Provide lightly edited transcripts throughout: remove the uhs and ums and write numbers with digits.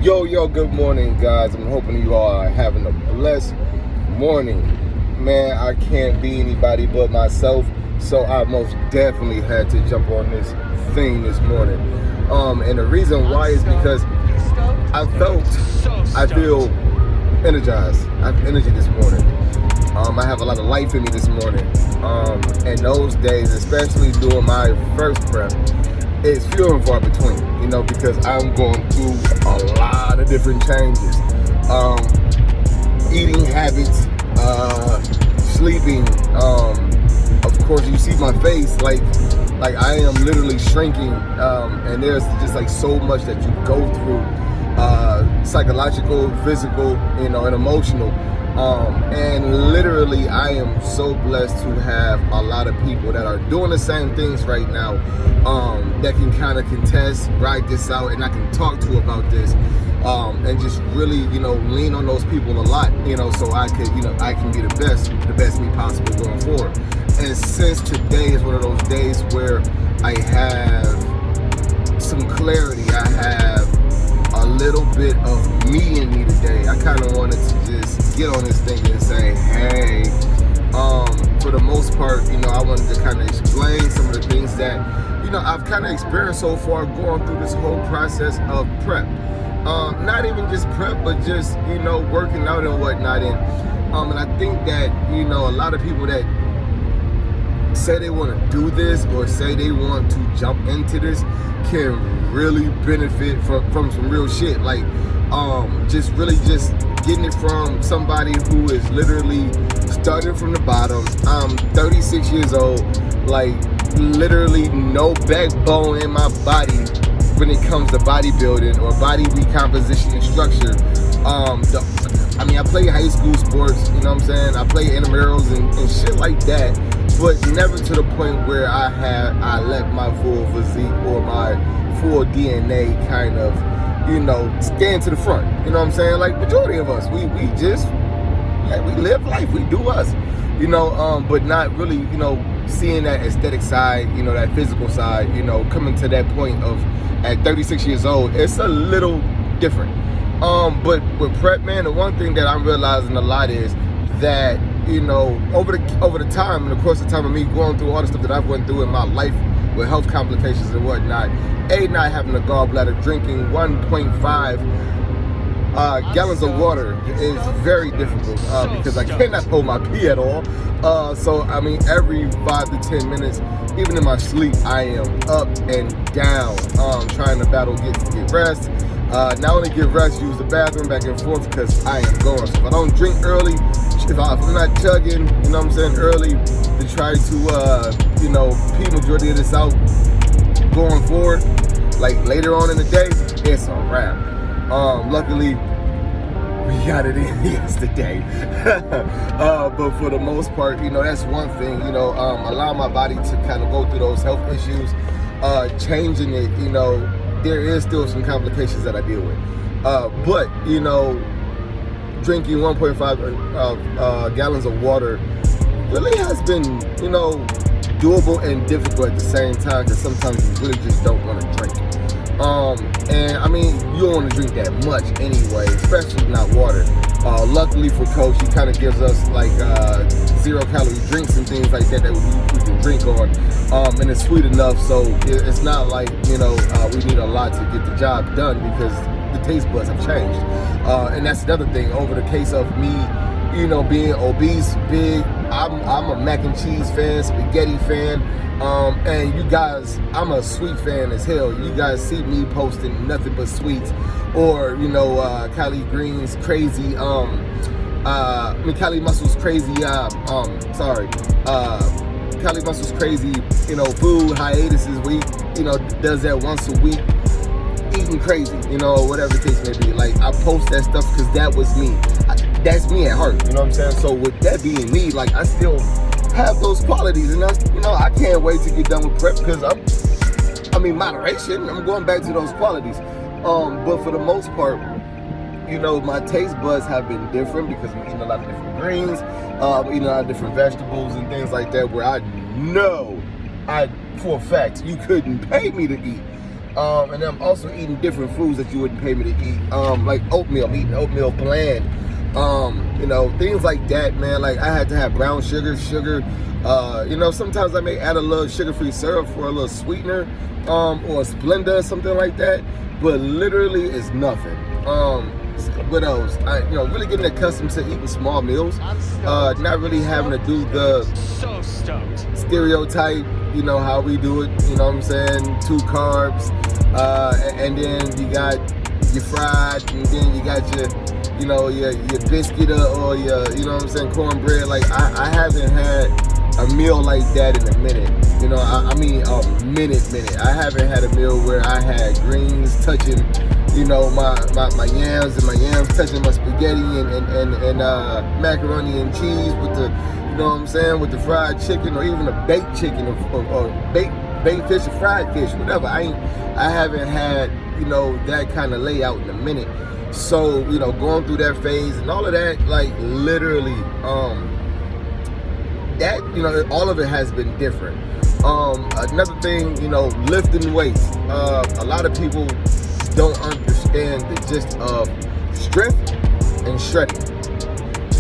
Yo, good morning, guys. I'm hoping you all are having a blessed morning. Man, I can't be anybody but myself, so I most definitely had to jump on this thing this morning. And the reason why is because I feel energized. I have energy this morning. I have a lot of life in me this morning. And those days, especially during my first prep, it's few and far between, because I'm going through a lot of different changes. Eating habits, sleeping, of course you see my face, like I am literally shrinking, and there's just like so much that you go through, psychological, physical, and emotional. And literally I am so blessed to have a lot of people that are doing the same things right now, that can kind of contest, ride this out, and I can talk to about this, and just really, lean on those people a lot, so I can be the best me possible going forward. And since today is one of those days where I have some clarity, I have a little bit of me in me today, I kind of wanted to just get on this thing and say, hey, for the most part, I wanted to kind of explain some of the things that, I've kind of experienced so far going through this whole process of prep. Not even just prep, but just, working out and whatnot. And I think that, a lot of people that say they want to do this or say they want to jump into this can really benefit from some real shit. Like, just getting it from somebody who is literally starting from the bottom. I'm 36 years old, like literally no backbone in my body when it comes to bodybuilding or body recomposition and structure. I play high school sports, I play intramurals and shit like that, but never to the point where I let my full physique or my full DNA kind of, stand to the front. Like majority of us, we live life, we do us, but not really, seeing that aesthetic side, that physical side, coming to that point of at 36 years old, it's a little different. But with prep, man, the one thing that I'm realizing a lot is that, over the time, and of course the time of me going through all the stuff that I've went through in my life with health complications and whatnot, not having a gallbladder, drinking 1.5 gallons of water is very difficult, because I cannot hold my pee at all. So every 5 to 10 minutes, even in my sleep, I am up and down, trying to battle get rest. Not only get rest, use the bathroom back and forth because I am going. So if I don't drink early, if I'm not chugging, early to try to, pee majority of this out going forward, like later on in the day, it's a wrap. Luckily, we got it in yesterday. But for the most part, that's one thing, allow my body to kind of go through those health issues, changing it, there is still some complications that I deal with. But, drinking 1.5 gallons of water really has been, doable and difficult at the same time, because sometimes you really just don't want to drink. And you don't want to drink that much anyway, especially not water. Luckily for Coach, he kind of gives us like 0-calorie drinks and things like that we can drink on, and it's sweet enough, so it's not like we need a lot to get the job done, because the taste buds have changed. And that's another thing. Over the case of me, being obese, big, I'm a mac and cheese fan, spaghetti fan. And you guys, I'm a sweet fan as hell. You guys see me posting nothing but sweets, or Kylie Green's crazy, Kylie Muscle's crazy, Kylie Muscle's crazy, food hiatuses where he, does that once a week, eating crazy, whatever the case may be. Like, I post that stuff because that was me. That's me at heart, So with that being me, like, I still have those qualities, and I can't wait to get done with prep, because moderation, I'm going back to those qualities. But for the most part, my taste buds have been different because I'm eating a lot of different greens, eating a lot of different vegetables and things like that, where I know for a fact you couldn't pay me to eat. And then I'm also eating different foods that you wouldn't pay me to eat. Like oatmeal, I'm eating oatmeal bland. You know, things like that, man. Like I had to have brown sugar. You know, sometimes I may add a little sugar-free syrup for a little sweetener, or a Splenda, something like that. But literally, it's nothing. What else? You know, really getting accustomed to eating small meals. Not really having to do the stereotype, you know, how we do it. You know what I'm saying? 2 carbs, and then you got your fried, and then you got your, you know, your biscuit or your, you know what I'm saying, cornbread. Like I haven't had a meal like that in a minute. You know, I mean a minute. I haven't had a meal where I had greens touching, you know, my yams, and my yams touching my spaghetti and macaroni and cheese with the, you know what I'm saying, with the fried chicken, or even a baked chicken, or baked fish or fried fish, whatever. I haven't had, you know, that kind of layout in a minute. So, you know, going through that phase and all of that, like literally, that, you know, all of it has been different. Another thing, you know, lifting weights. A lot of people don't understand the gist of strength and shredding.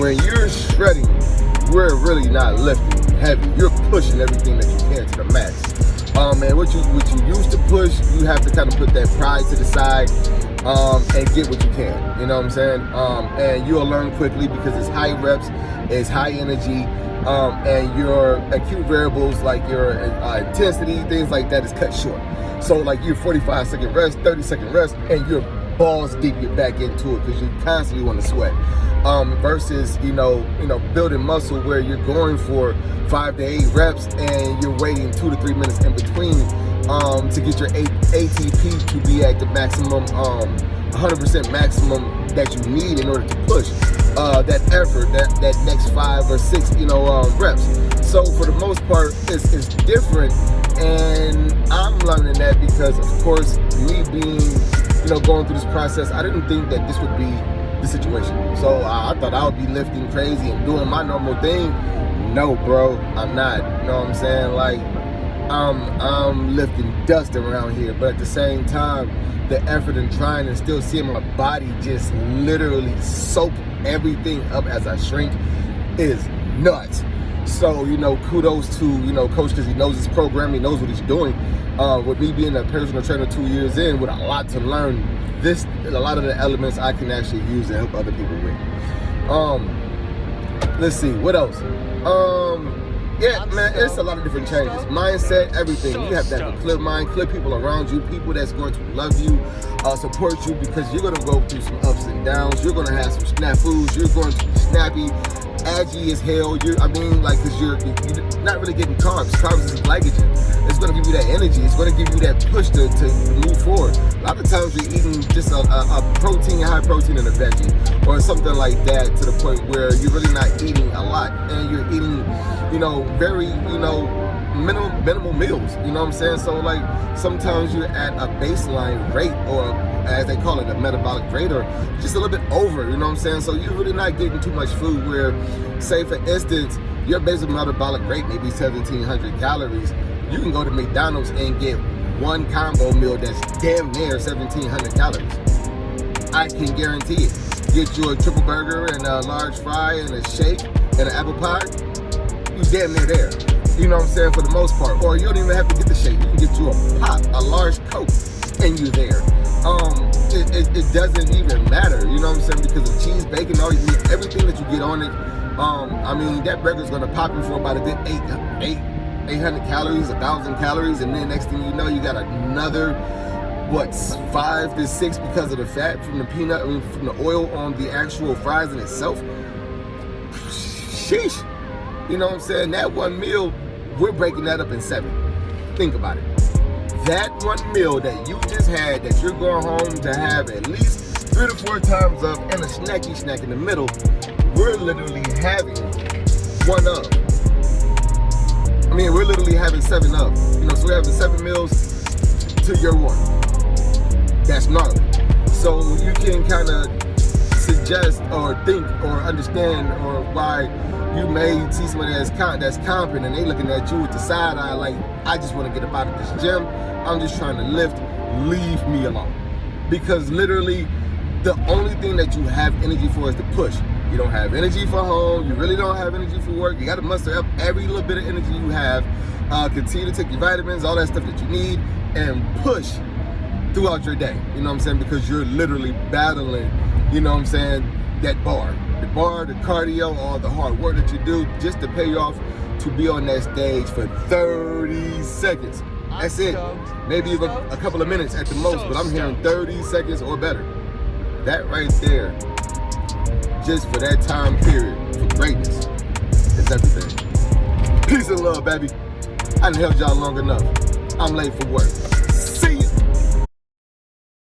When you're shredding, we're really not lifting heavy. You're pushing everything that you can to the max. And what you used to push, you have to kind of put that pride to the side, and get what you can. You know what I'm saying? And you'll learn quickly because it's high reps, it's high energy, and your acute variables like your intensity, things like that is cut short. So like you're 45-second rest, 30-second rest, and you're balls deep, you're back into it because you constantly want to sweat. Versus, you know, building muscle where you're going for 5 to 8 reps and you're waiting 2 to 3 minutes in between to get your ATP to be at the maximum, 100% maximum that you need in order to push that effort, that next 5 or 6, you know, reps. So for the most part, it's different, and I'm learning that because, of course, me being, you know, going through this process, I didn't think that this would be the situation. So I thought I would be lifting crazy and doing my normal thing. No, bro, I'm not. You know what I'm saying? Like, I'm lifting dust around here, but at the same time, the effort and trying and still seeing my body just literally soak everything up as I shrink is nuts. So, you know, kudos to, you know, Coach, because he knows his program, he knows what he's doing. With me being a personal trainer 2 years in, with a lot to learn, a lot of the elements I can actually use to help other people with. Let's see, what else? Yeah, man, it's a lot of different changes. Mindset, everything. You have to have a clear mind, clear people around you, people that's going to love you, support you, because you're going to go through some ups and downs. You're going to have some snafus. You're going to be snappy, aggy as hell. Because you're not really getting carbs. Carbs is glycogen. It's going to give you that energy. It's going to give you that push to move forward. A lot of times you're eating just a protein, high protein, and a veggie, or something like that, to the point where you're really not eating a lot, and you're eating, you know, very, you know, minimal meals. You know what I'm saying? So like sometimes you're at a baseline rate, or as they call it, a metabolic rate, or just a little bit over. You know what I'm saying? So you're really not getting too much food. Where, say for instance, your basic metabolic rate may be 1,700 calories. You can go to McDonald's and get one combo meal that's damn near 1,700 calories. I can guarantee it. Get you a triple burger and a large fry and a shake and an apple pie. You damn near there. You know what I'm saying, for the most part. Or you don't even have to get the shake. You can get you a pop, a large Coke, and you're there. It doesn't even matter, you know what I'm saying, because of cheese, bacon, all everything that you get on it. I mean, that burger's gonna pop you for about a good 800 calories, 1,000 calories, and then next thing you know, you got another, 5 to 6 because of the fat from the peanut, from the oil on the actual fries in itself. Sheesh. You know what I'm saying? That one meal, we're breaking that up in 7. Think about it. That one meal that you just had, that you're going home to have at least 3 to 4 times up, and a snacky snack in the middle, we're literally having one up. I mean, we're literally having 7 up. You know, so we're having 7 meals to your 1. That's gnarly. So you can kind of suggest or think or understand, or why you may see somebody that's comping and they looking at you with the side eye like, I just want to get up out of this gym. I'm just trying to lift leave me alone. Because literally, the only thing that you have energy for is to push. You don't have energy for home. You really don't have energy for work. You got to muster up every little bit of energy you have. Continue to take your vitamins, all that stuff that you need, and push throughout your day. You know what I'm saying? Because you're literally battling, you know what I'm saying, that bar. The bar, the cardio, all the hard work that you do just to pay you off to be on that stage for 30 seconds. That's it. Maybe even a couple of minutes at the most, but I'm hearing 30 seconds or better. That right there, just for that time period, for greatness, is everything. Peace and love, baby. I done held y'all long enough. I'm late for work.